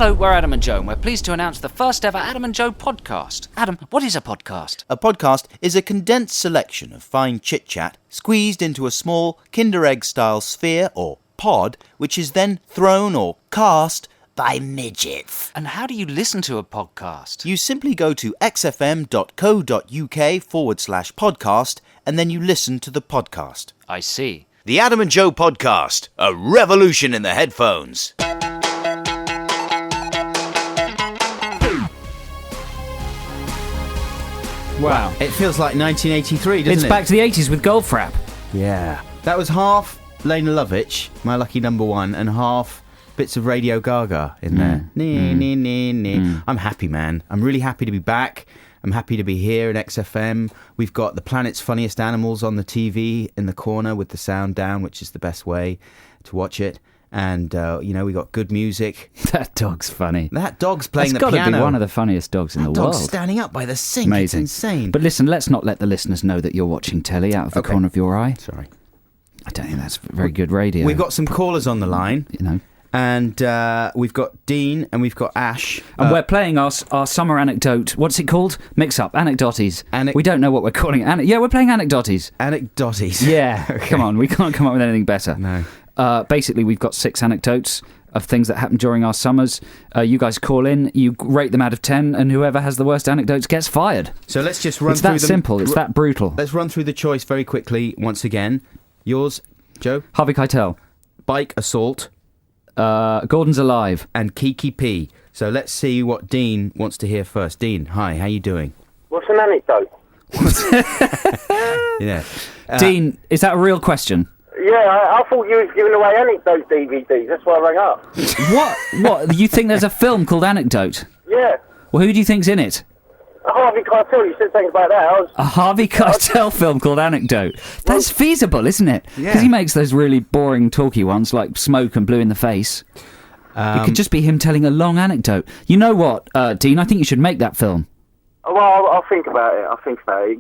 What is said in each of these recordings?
Hello, we're Adam and Joe, and we're pleased to announce the first ever Adam and Joe podcast. Adam, what is a podcast? A podcast is a condensed selection of fine chit-chat squeezed into a small Kinder Egg-style sphere or pod, which is then thrown or cast by midgets. And how do you listen to a podcast? You simply go to xfm.co.uk/podcast and then you listen to the podcast. I see. The Adam and Joe podcast, a revolution in the headphones. Wow. It feels like 1983, doesn't it? It's back to the 80s with Goldfrapp. Yeah. That was half Lena Lovitch, my lucky number one, and half bits of Radio Gaga in there. I'm happy, man. I'm really happy to be back. I'm happy to be here in XFM. We've got the planet's funniest animals on the TV in the corner with the sound down, which is the best way to watch it. And, we got good music. That dog's funny. That dog's playing the piano. It's got to be one of the funniest dogs in the world. That dog's standing up by the sink. Amazing. It's insane. But listen, let's not let the listeners know that you're watching telly out of the corner of your eye. Sorry. I don't think that's very good radio. We've got some callers on the line. You know. And we've got Dean and we've got Ash. And we're playing our summer anecdote. What's it called? Mix up. Anecdoties. We don't know what we're calling it. We're playing Anecdoties. Anecdoties. Yeah. Okay. Come on. We can't come up with anything better. No. Basically, we've got 6 anecdotes of things that happened during our summers. You guys call in, you rate them out of 10, and whoever has the worst anecdotes gets fired. So let's just run through them. It's that simple. It's that brutal. Let's run through the choice very quickly once again. Yours, Joe? Harvey Keitel. Bike assault. Gordon's alive. And Kiki P. So let's see what Dean wants to hear first. Dean, hi, how you doing? What's an anecdote? Yeah. Dean, is that a real question? Yeah, I thought you was giving away anecdote DVDs. That's why I rang up. What? You think there's a film called Anecdote? Yeah. Well, who do you think's in it? Harvey Keitel, you said something about that. A Harvey Keitel film called Anecdote. That's feasible, isn't it? Yeah. Because he makes those really boring, talky ones like Smoke and Blue in the Face. It could just be him telling a long anecdote. You know what, Dean? I think you should make that film. Well, I'll think about it.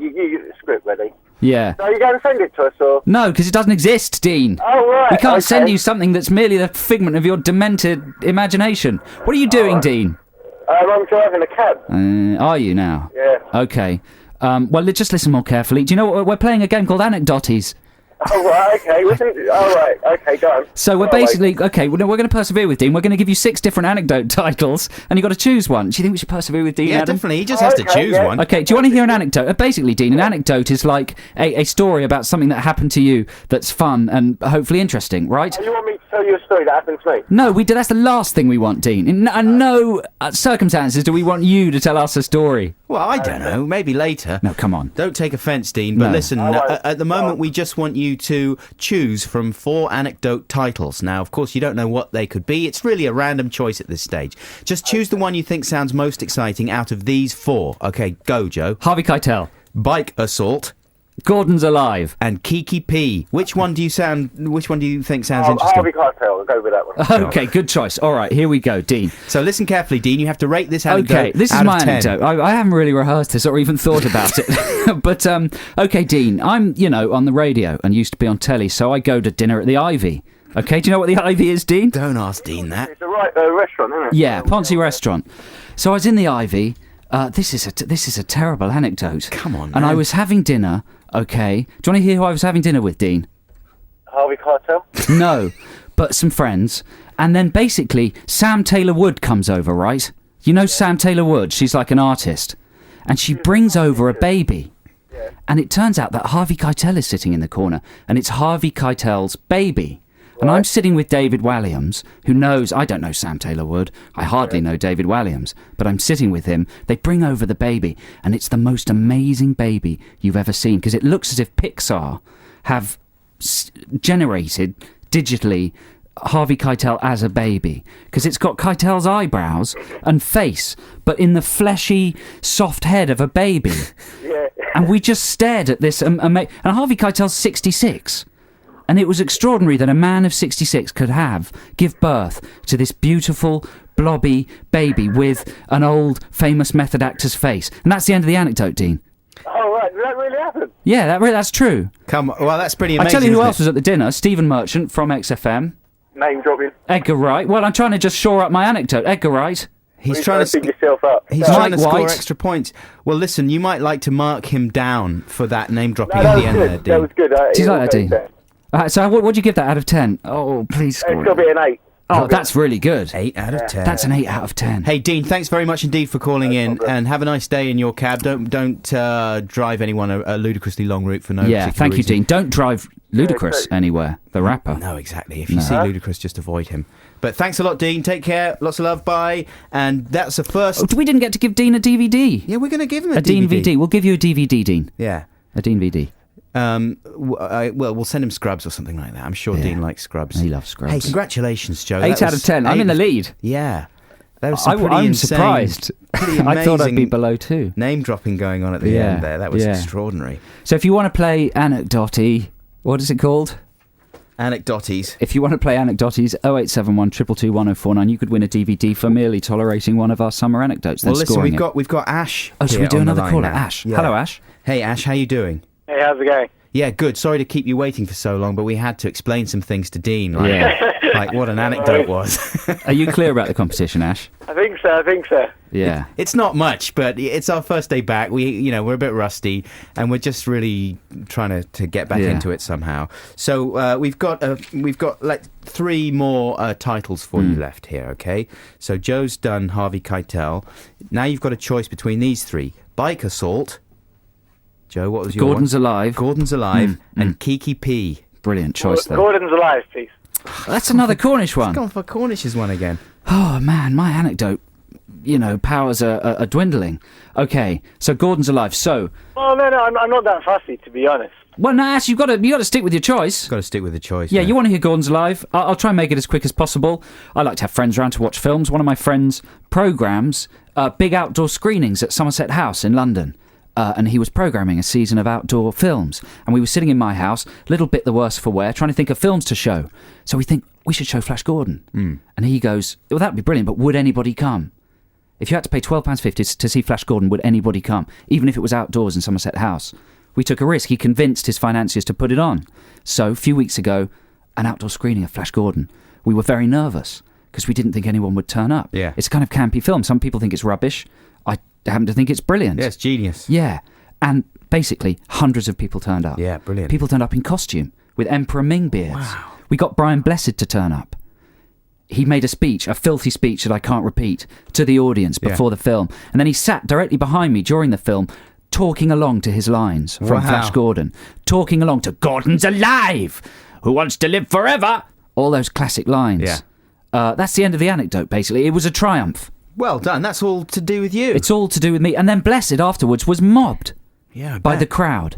You get the script ready. Yeah. So are you going to send it to us, or...? No, because it doesn't exist, Dean. Oh, right. We can't send you something that's merely the figment of your demented imagination. What are you doing, Dean? I'm driving a cab. Are you now? Yeah. Okay. Well, just listen more carefully. Do you know what? We're playing a game called Anecdoties. Oh, right, okay. All right, okay, go on. So we're basically... Okay, we're going to persevere with Dean. We're going to give you 6 different anecdote titles, and you've got to choose one. Do you think we should persevere with Dean, Yeah, Adam? definitely. He just has to choose one. Okay, do you want to hear an anecdote? Basically, Dean, an anecdote is like a story about something that happened to you that's fun and hopefully interesting, right? You want me to tell you a story that happened to me? No, that's the last thing we want, Dean. In no circumstances do we want you to tell us a story. Well, I don't know. Maybe later. No, come on. Don't take offence, Dean. But No. listen, at the moment, we just want you to choose from 4 anecdote titles. Now, of course, you don't know what they could be. It's really a random choice at this stage. Just choose the one you think sounds most exciting out of these 4. Okay, go, Joe. Harvey Keitel. Bike assault. Gordon's alive. And Kiki P. Which one do you think sounds interesting? Harvey Keitel, I'll go with that one. Okay, good choice. All right, here we go, Dean. So listen carefully, Dean. You have to rate this anecdote. Okay, this is out my of 10. anecdote. I haven't really rehearsed this or even thought about it. But, okay, Dean, I'm, on the radio and used to be on telly, so I go to dinner at the Ivy. Okay, do you know what the Ivy is, Dean? Don't ask Dean that. It's a restaurant, isn't it? Yeah, Ponzi restaurant. So I was in the Ivy. This is a terrible anecdote. Come on, And man. I was having dinner. Okay, do you want to hear who I was having dinner with, Dean? Harvey Keitel? No, but some friends. And then basically, Sam Taylor Wood comes over, right? You know Sam Taylor Wood? She's like an artist. And she brings over a baby. And it turns out that Harvey Keitel is sitting in the corner. And it's Harvey Keitel's baby. And I'm sitting with David Walliams, who knows... I don't know Sam Taylor Wood. I hardly know David Walliams. But I'm sitting with him. They bring over the baby. And it's the most amazing baby you've ever seen. Because it looks as if Pixar have generated digitally Harvey Keitel as a baby, because it's got Keitel's eyebrows and face, but in the fleshy, soft head of a baby. Yeah. And we just stared at this, and Harvey Keitel's 66. And it was extraordinary that a man of 66 could give birth to this beautiful, blobby baby with an old, famous method actor's face. And that's the end of the anecdote, Dean. Oh, right. Did that really happen? Yeah, that's true. Come on. Well, that's pretty amazing. I tell you who else was at the dinner. Stephen Merchant from XFM. name dropping. Edgar Wright. Well, I'm trying to just shore up my anecdote. Edgar Wright. He's trying to pick yourself up. He's No. trying to Mike score White. extra points. Well, listen, you might like to mark him down for that name dropping No, at that the was end there, good. Dean. That was good. Do you like that, Dean? It's So what would you give that out of 10? Oh, please got score to it. be an 8. Oh, that's really good. 8 out of 10. That's an 8 out of 10. Hey, Dean, thanks very much indeed for calling in, problem. and have a nice day in your cab. Don't drive anyone a ludicrously long route for no Yeah, particular thank you, reason. Dean. Don't drive Ludacris anywhere, the rapper. No, exactly. If you see Ludacris, just avoid him. But thanks a lot, Dean. Take care. Lots of love. Bye. And that's the first... Oh, we didn't get to give Dean a DVD. Yeah, we're going to give him A Dean VD. We'll give you a DVD, Dean. Yeah. A Dean VD. Well, we'll send him Scrubs or something like that. I'm sure Yeah. Dean likes Scrubs. He loves Scrubs. Hey, congratulations, Joe. 8 That out was of 10. I'm in the 8. lead. Yeah. That was some pretty I'm insane, surprised. pretty I thought I'd be amazing below 2. name dropping going on at the Yeah, end there. That was yeah. extraordinary. So if you want to play Anecdoty, what is it called? Anecdoties. If you want to play Anecdoties, 0871 222 1049, you could win a DVD for merely tolerating one of our summer anecdotes. Well, then listen, scoring it. we've got Ash. Oh, should here we do on the another line caller? now. Ash. Yeah. Hello, Ash. Hey, Ash, how you doing? Hey, how's it going? Yeah, good. Sorry to keep you waiting for so long, but we had to explain some things to Dean, like, Yeah. like what an anecdote was. Are you clear about the competition, Ash? I think so. Yeah. It's not much, but it's our first day back. We're a bit rusty, and we're just really trying to get back Yeah. into it somehow. So we've got like 3 more titles for you left here. Okay, so Joe's done Harvey Keitel. Now you've got a choice between these 3: Bike Assault. Joe, what was your Gordon's one? Alive. Gordon's Alive and Kiki P. Brilliant choice there. Gordon's alive, please. That's another Cornish one. Gone for Cornish's one again. Oh, man, my anecdote, powers are dwindling. Okay, so Gordon's Alive. So, Well, no, I'm not that fussy, to be honest. well, no, Ash, you got to stick with your choice. Got to stick with the choice. Yeah, you want to hear Gordon's Alive? I'll try and make it as quick as possible. I like to have friends around to watch films. One of my friends' programmes, big outdoor screenings at Somerset House in London. And he was programming a season of outdoor films. And we were sitting in my house, little bit the worse for wear, trying to think of films to show. So we think, we should show Flash Gordon. And he goes, well, that'd be brilliant, but would anybody come? If you had to pay £12.50 to see Flash Gordon, would anybody come? Even if it was outdoors in Somerset House. We took a risk. He convinced his financiers to put it on. So, a few weeks ago, an outdoor screening of Flash Gordon. We were very nervous because we didn't think anyone would turn up. Yeah. It's a kind of campy film. Some people think it's rubbish. I happen to think it's brilliant. Yeah, it's genius. Yeah. And basically, hundreds of people turned up. Yeah, brilliant. People turned up in costume with Emperor Ming beards. Wow. We got Brian Blessed to turn up. He made a speech, a filthy speech that I can't repeat, to the audience before the film. And then he sat directly behind me during the film, talking along to his lines from Wow. Flash Gordon. Talking along to Gordon's alive! Who wants to live forever? All those classic lines. Yeah. That's the end of the anecdote, basically. It was a triumph. Well done. That's all to do with you. It's all to do with me. And then Blessed afterwards was mobbed I by bet. the crowd.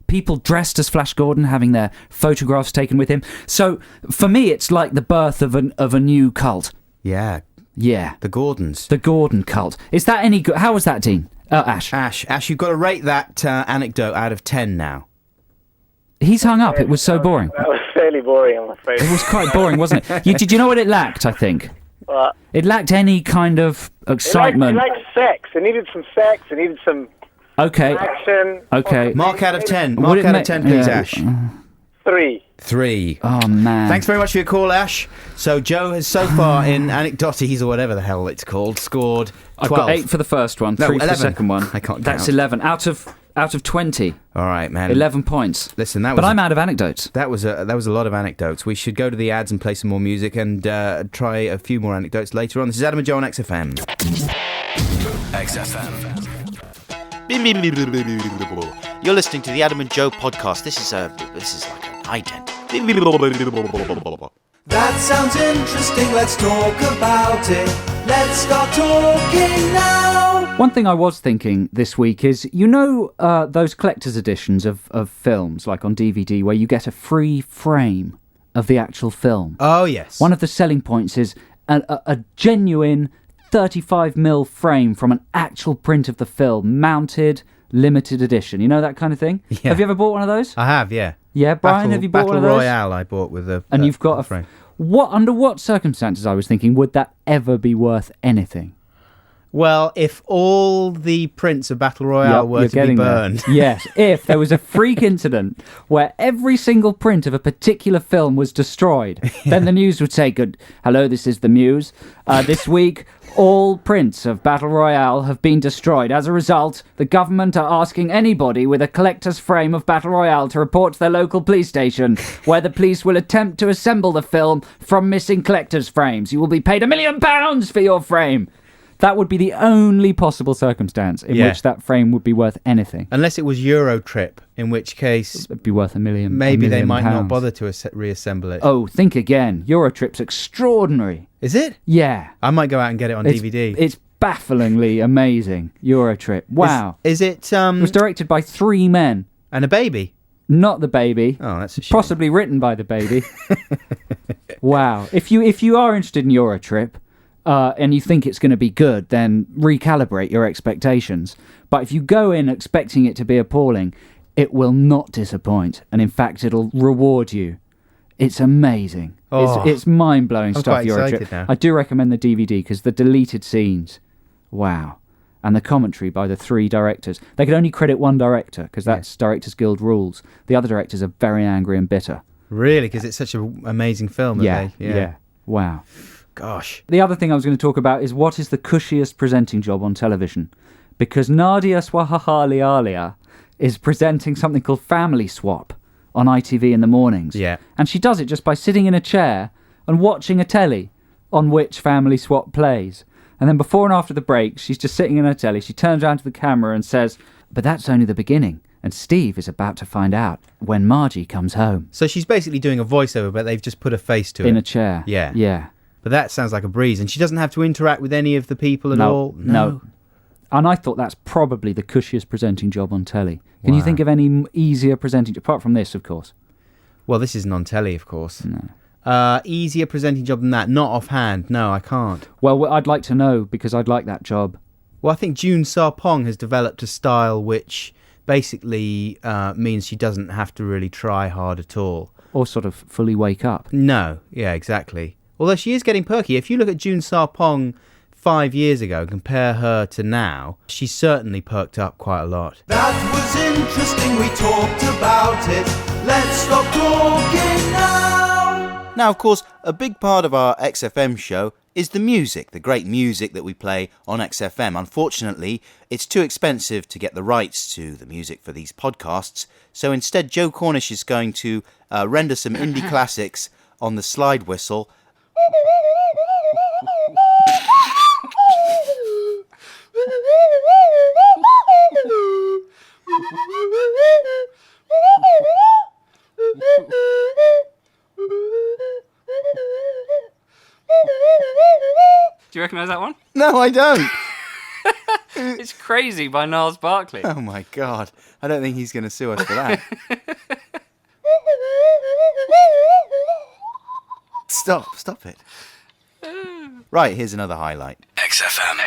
People dressed as Flash Gordon, having their photographs taken with him. So, for me, it's like the birth of a new cult. Yeah, Yeah. the Gordons. The Gordon cult. Is that any good? How was that, Dean? Ash. Ash, you've got to rate that anecdote out of 10 now. He's hung up. It was so boring. That was fairly boring, I'm afraid. It was quite boring, wasn't it? Did you know what it lacked, I think? It lacked any kind of excitement. It liked sex. It needed some sex. It needed some Okay. action. Okay. Mark out of 10. Would Mark it out ma- of 10, please, yeah. Ash. 3. 3. Oh, man. Thanks very much for your call, Ash. So Joe has so far in Anecdoties, or whatever the hell it's called, scored 12. I've got 8 for the first one, No, 3 for the 11. second one. I can't That's count. 11 out of 20. All right, man. 11 points. Listen, that But was I'm out of anecdotes. that was a lot of anecdotes. We should go to the ads and play some more music and try a few more anecdotes later on. This is Adam and Joe on XFM. XFM. You're listening to the Adam and Joe podcast. This is like an ident. That sounds interesting, let's talk about it. Let's start talking now. One thing I was thinking this week is, those collector's editions of films, like on DVD, where you get a free frame of the actual film. Oh, yes. One of the selling points is a genuine 35mm frame from an actual print of the film, mounted, limited edition. You know, that kind of thing? Yeah. Have you ever bought one of those? I have, yeah. Yeah, Brian, have you bought one of those? Battle Royale I bought with the And you've got frame. under what circumstances, I was thinking, would that ever be worth anything? Well, if all the prints of Battle Royale Yep, were you're to be getting there. burned. Yes, if there was a freak incident where every single print of a particular film was destroyed, then the news would say, "Good, hello, this is the Muse. This week, all prints of Battle Royale have been destroyed. As a result, the government are asking anybody with a collector's frame of Battle Royale to report to their local police station, where the police will attempt to assemble the film from missing collector's frames. You will be paid £1 million for your frame." That would be the only possible circumstance in which that frame would be worth anything. Unless it was Eurotrip, in which case It'd be worth £1 million. maybe they might not pounds. bother to reassemble it. Oh, think again. Eurotrip's extraordinary. Is it? Yeah. I might go out and get it on DVD. It's bafflingly amazing. Eurotrip. Wow. Is it It was directed by 3 men. and a baby? Not the baby. Oh, that's a shame. Possibly written by the baby. Wow. If you are interested in Eurotrip, and you think it's going to be good, then recalibrate your expectations. But if you go in expecting it to be appalling, it will not disappoint. And in fact, it'll reward you. It's amazing. Oh. It's mind-blowing I'm stuff, quite excited Eurotrip. now. I do recommend the DVD because the deleted scenes, wow. And the commentary by the 3 directors. They could only credit one director because that's Directors Guild rules. The other directors are very angry and bitter. Really? Because it's such an amazing film. That Yeah. Wow. Gosh. The other thing I was going to talk about is what is the cushiest presenting job on television? Because Nadia Swahahalialia is presenting something called Family Swap on ITV in the mornings. Yeah. And she does it just by sitting in a chair and watching a telly on which Family Swap plays. And then before and after the break, she's just sitting in her telly. She turns around to the camera and says, "But that's only the beginning. And Steve is about to find out when Margie comes home." So she's basically doing a voiceover, but they've just put a face to it. In a chair. Yeah. Yeah. But that sounds like a breeze. And she doesn't have to interact with any of the people at all? No. And I thought that's probably the cushiest presenting job on telly. Can you Wow. think of any easier presenting, apart from this, of course? Well, this isn't on telly, of course. No. Easier presenting job than that? Not offhand. No, I can't. Well, I'd like to know, because I'd like that job. Well, I think June Sarpong has developed a style which basically means she doesn't have to really try hard at all. Or sort of fully wake up. No, yeah, exactly. Although she is getting perky. If you look at June Sarpong 5 years ago and compare her to now, she's certainly perked up quite a lot. That was interesting, we talked about it. Let's stop talking now. Now, of course, a big part of our XFM show is the music, the great music that we play on XFM. Unfortunately, it's too expensive to get the rights to the music for these podcasts, so instead Joe Cornish is going to render some indie classics on the slide whistle. Do you recognise that one? No, I don't. It's Crazy by Niles Barkley. Oh my God. I don't think he's going to sue us for that. Stop it. Right, here's another highlight. XFM.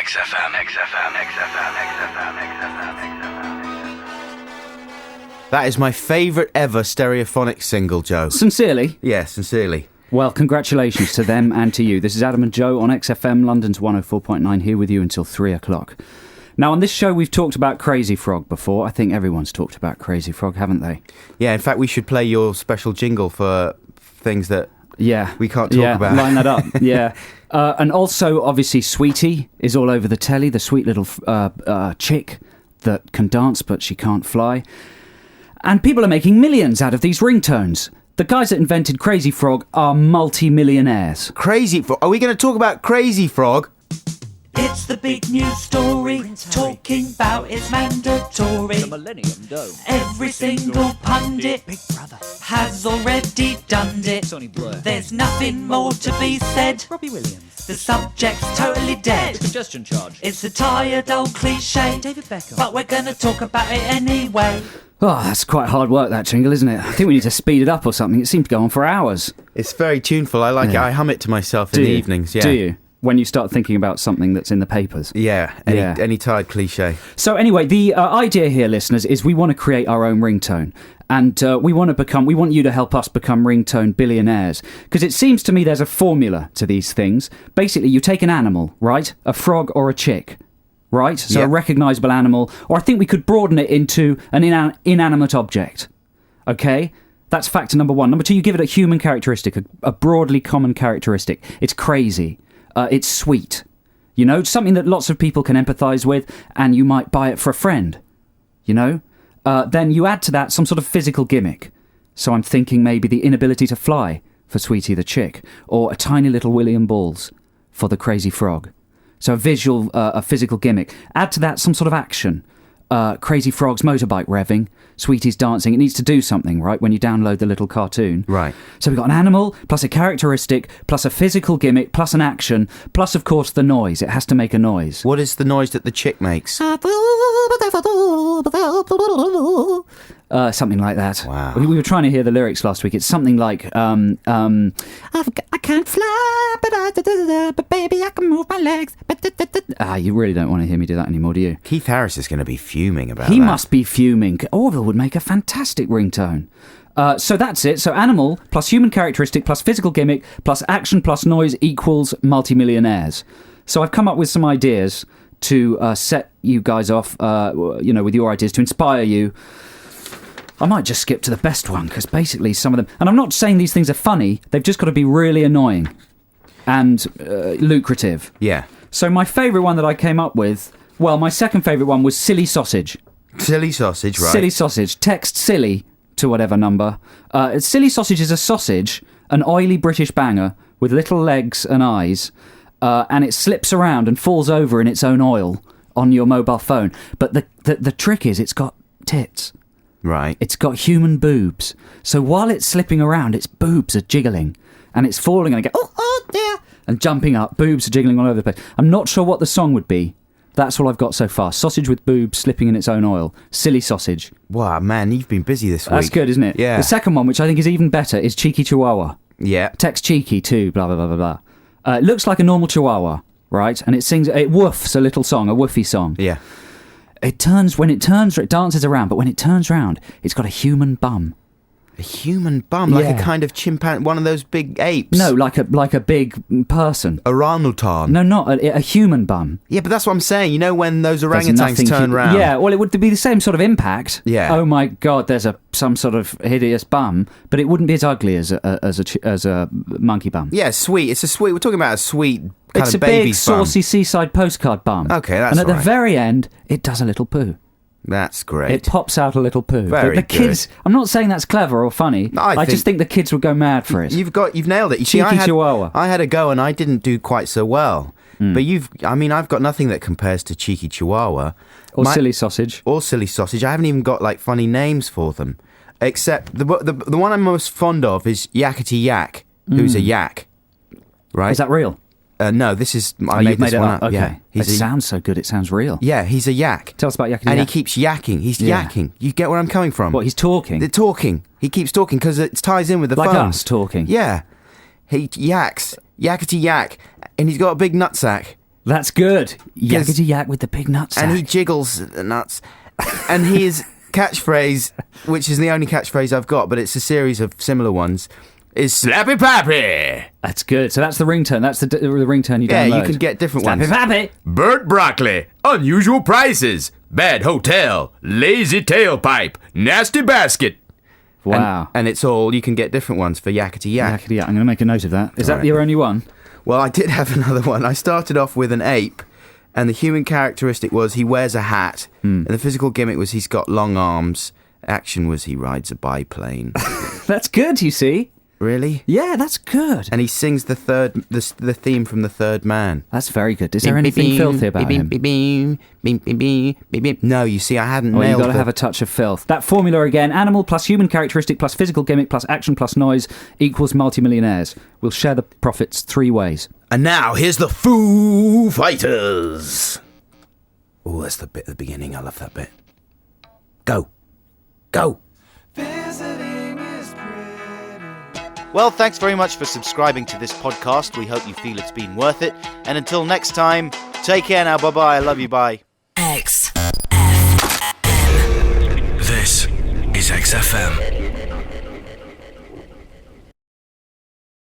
That is my favourite ever stereophonic single, Joe. Sincerely. Yeah, sincerely. Well, congratulations to them and to you. This is Adam and Joe on XFM, London's 104.9, here with you until 3 o'clock. Now, on this show, we've talked about Crazy Frog before. I think everyone's talked about Crazy Frog, haven't they? Yeah, in fact, we should play your special jingle for things that Yeah. we can't talk about. Line that up. Yeah. And also, obviously, Sweetie is all over the telly, the sweet little chick that can dance, but she can't fly. And people are making millions out of these ringtones. The guys that invented Crazy Frog are multi-millionaires. Crazy Frog. Are we going to talk about Crazy Frog? It's the big news story, talking about it's mandatory. Millennium Dome. Every single pundit has already done it. Sonny Blur. There's nothing more to be said. Robbie Williams. The subject's totally dead. Congestion charge. It's a tired old cliche, David Beckham. but we're gonna talk about it anyway. Oh, that's quite hard work, that jingle, isn't it? I think we need to speed it up or something. It seemed to go on for hours. It's very tuneful. I like it. I hum it to myself in the evenings. Yeah. Do you? When you start thinking about something that's in the papers. Yeah, any tired cliche. So anyway, the idea here, listeners, is we want to create our own ringtone. And we want you to help us become ringtone billionaires. Because it seems to me there's a formula to these things. Basically, you take an animal, right? A frog or a chick. right? So a Yep. recognisable animal. Or I think we could broaden it into an inanimate object. Okay? That's factor number one. Number two, you give it a human characteristic, a broadly common characteristic. It's crazy. It's sweet. You know, something that lots of people can empathise with, and you might buy it for a friend. You know? Then you add to that some sort of physical gimmick. So I'm thinking maybe the inability to fly for Sweetie the chick, or a tiny little William Balls for the crazy frog. So a physical gimmick. Add to that some sort of action. Crazy Frog's motorbike revving, Sweetie's dancing. It needs to do something, right, when you download the little cartoon. Right. So we've got an animal, plus a characteristic, plus a physical gimmick, plus an action, plus, of course, the noise. It has to make a noise. What is the noise that the chick makes? Something like that. Wow. We were trying to hear the lyrics last week. It's something like, I can't fly, but baby, I can move my legs. You really don't want to hear me do that anymore, do you? Keith Harris is going to be fuming about He that. must be fuming. Orville would make a fantastic ringtone. So that's it. So animal plus human characteristic plus physical gimmick plus action plus noise equals multimillionaires. So I've come up with some ideas to set you guys off, with your ideas to inspire you. I might just skip to the best one, because basically some of them... And I'm not saying these things are funny. They've just got to be really annoying and lucrative. Yeah. So my favourite one that I came up with... Well, my second favourite one was silly sausage. Silly sausage, right. Silly sausage. Text silly to whatever number. Silly sausage is a sausage, an oily British banger with little legs and eyes, and it slips around and falls over in its own oil on your mobile phone. But the trick is it's got tits. Right. It's got human boobs. So while it's slipping around, its boobs are jiggling. And it's falling and it goes, oh dear, and jumping up. Boobs are jiggling all over the place. I'm not sure what the song would be. That's all I've got so far. Sausage with boobs slipping in its own oil. Silly sausage. Wow, man, you've been busy this week. That's good, isn't it? Yeah. The second one, which I think is even better, is Cheeky Chihuahua. Yeah. Text cheeky too, blah, blah, blah, blah, blah. It looks like a normal chihuahua, right? And it woofs a little song, a woofy song. Yeah. It dances around, but when it turns around, it's got a human bum. A human bum, like Yeah. a kind of chimpanzee, one of those big apes. No, like a big person. Orangutan. No, not a human bum. Yeah, but that's what I'm saying. You know when those There's orangutans nothing turn round? Yeah, well, it would be the same sort of impact. Yeah. Oh my God, there's some sort of hideous bum, but it wouldn't be as ugly as a monkey bum. Yeah, sweet. It's a sweet. We're talking about a sweet kind It's of a baby big, saucy seaside postcard bum. Okay, that's And at all right. the very end, it does a little poo. That's great. It pops out a little poo. Very the kids. good. I'm not saying that's clever or funny. No, I just think the kids would go mad for it. You've nailed it. You Cheeky see, Chihuahua. I had a go and I didn't do quite so well. But I've got nothing that compares to Cheeky Chihuahua. Or silly sausage. Or silly sausage. I haven't even got like funny names for them. Except the one I'm most fond of is Yakety Yak, who's a yak. Right? Is that real? No, this is... I You've made this it one up. up. Okay. Yeah. It sounds so good. It sounds real. Yeah, he's a yak. Tell us about Yakety And Yak. he keeps yakking. He's Yeah. yakking. You get where I'm coming from? What, he's talking? They're talking. He keeps talking because it ties in with the Like phone. us talking? Yeah. He yaks. Yakety yak. And he's got a big nutsack. That's good. Yakety Yak with the big nutsack. And he jiggles the nuts. And his catchphrase, which is the only catchphrase I've got, but it's a series of similar ones, is Slappy Pappy. That's good. So that's the ringtone. That's the ringtone you Yeah, download. you can get different Slappy ones. Pappy. Burt Broccoli, unusual prices, bad hotel, lazy tailpipe, nasty basket. Wow. And it's all, you can get different ones for Yakety Yak. Yakety Yak. I'm going to make a note of that. Is that Right. your only one? Well, I did have another one. I started off with an ape, and the human characteristic was he wears a hat, and the physical gimmick was he's got long arms. Action was he rides a biplane. That's good, you see. Really? Yeah, that's good. And he sings the theme from The Third Man. That's very good. Is there anything filthy about him? No, you see, I hadn't Well, you've nailed got to have a touch of filth. That formula again, animal plus human characteristic plus physical gimmick plus action plus noise equals multimillionaires. We'll share the profits 3 ways. And now here's the Foo Fighters. Oh, that's the bit at the beginning. I love that bit. Go. Go. Well, thanks very much for subscribing to this podcast. We hope you feel it's been worth it. And until next time, take care now. Bye-bye. I love you. Bye. XFM. This is XFM.